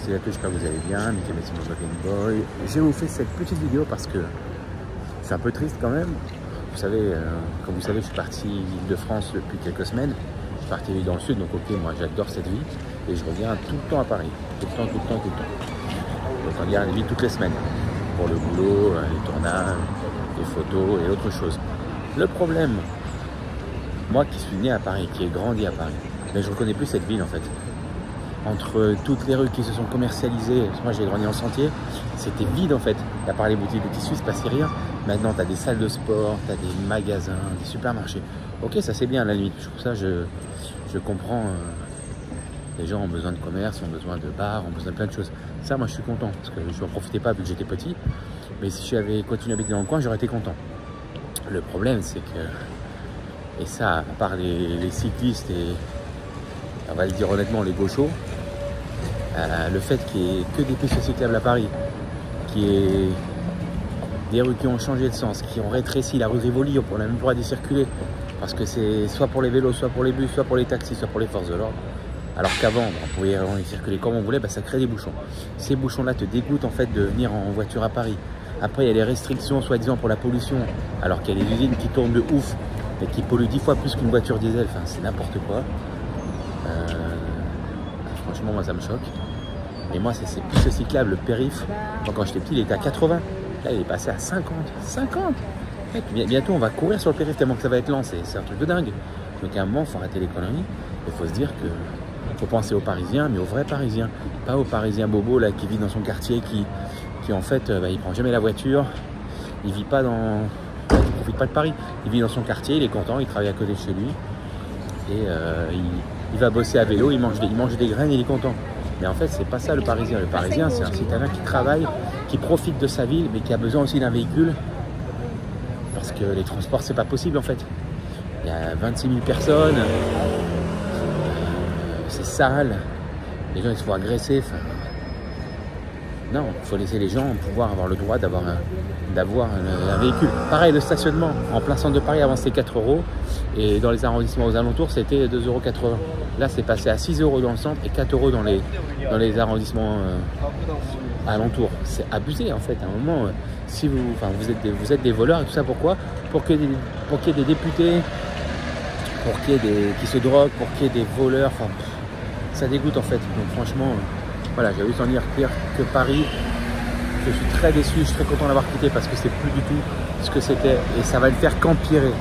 toutes et à tous, j'espère que vous allez bien. Mickey Messi, mon Game Boy. Je vous fais cette petite vidéo parce que c'est un peu triste quand même. Vous savez, comme vous savez, je suis parti de France depuis quelques semaines. Je suis parti vivre dans le sud, donc ok, moi j'adore cette vie. Et je reviens tout le temps à Paris. Tout le temps. Donc on vient vivre toutes les semaines. Pour le boulot, les tournages, les photos et autre chose. Le problème, moi qui suis né à Paris, qui ai grandi à Paris, mais je ne reconnais plus cette ville en fait. Entre toutes les rues qui se sont commercialisées, moi j'ai grandi en sentier, c'était vide en fait. À part les boutiques de tissus, il ne se passait rien. Maintenant, tu as des salles de sport, tu as des magasins, des supermarchés. Ok, ça c'est bien à la limite. Pour ça, je comprends. Les gens ont besoin de commerce, ont besoin de bars, ont besoin de plein de choses. Ça, moi je suis content parce que je n'en profitais pas vu que j'étais petit. Mais si j'avais continué à habiter dans le coin, j'aurais été content. Le problème, c'est que, et ça, à part les cyclistes et, on va le dire honnêtement, les gauchos, le fait qu'il n'y ait que des pistes cyclables à Paris, qu'il y ait des rues qui ont changé de sens, qui ont rétréci, la rue Rivoli, on n'a même pas d'y circuler, parce que c'est soit pour les vélos, soit pour les bus, soit pour les taxis, soit pour les forces de l'ordre. Alors qu'avant, on pouvait y circuler comme on voulait, ça crée des bouchons. Ces bouchons-là te dégoûtent en fait de venir en voiture à Paris. Après, il y a les restrictions, soi-disant, pour la pollution, alors qu'il y a des usines qui tournent de ouf et qui polluent 10 fois plus qu'une voiture diesel. Enfin, c'est n'importe quoi. Franchement, moi, ça me choque. Et moi, c'est ces pistes cyclables, le périph'. Moi, quand j'étais petit, il était à 80. Là, il est passé à 50. 50 mec, bientôt, on va courir sur le périph' tellement que ça va être lent. C'est un truc de dingue. Donc, à un moment, il faut arrêter l'économie. Il faut se dire que faut penser aux Parisiens, mais aux vrais Parisiens. Pas aux Parisiens bobos là, qui vivent dans son quartier, qui en fait, il prend jamais la voiture. Il vit pas dans... il profite pas de Paris. Il vit dans son quartier, il est content, il travaille à côté de chez lui. Et il va bosser à vélo, il mange des graines, il est content. Mais en fait, c'est pas ça le Parisien. Le Parisien, c'est un citadin qui travaille, qui profite de sa ville, mais qui a besoin aussi d'un véhicule. Parce que les transports, c'est pas possible en fait. Il y a 26 000 personnes. C'est sale. Les gens, ils se font agresser. Enfin, non, il faut laisser les gens pouvoir avoir le droit d'avoir un véhicule. Pareil, le stationnement. En plein centre de Paris, avant, c'était 4 €. Et dans les arrondissements aux alentours, c'était 2,80 €. Là, c'est passé à 6 € dans le centre et 4 € dans les arrondissements alentours. C'est abusé, en fait. À un moment, si vous êtes des voleurs et tout ça, pourquoi? Pour qu'il y ait des députés, pour qu'il y ait qui se droguent, pour qu'il y ait des voleurs. Enfin, ça dégoûte, en fait. Donc, franchement... Voilà, j'ai juste en dire pire que Paris. Je suis très déçu, je suis très content d'avoir quitté parce que c'est plus du tout ce que c'était et ça va le faire qu'empirer.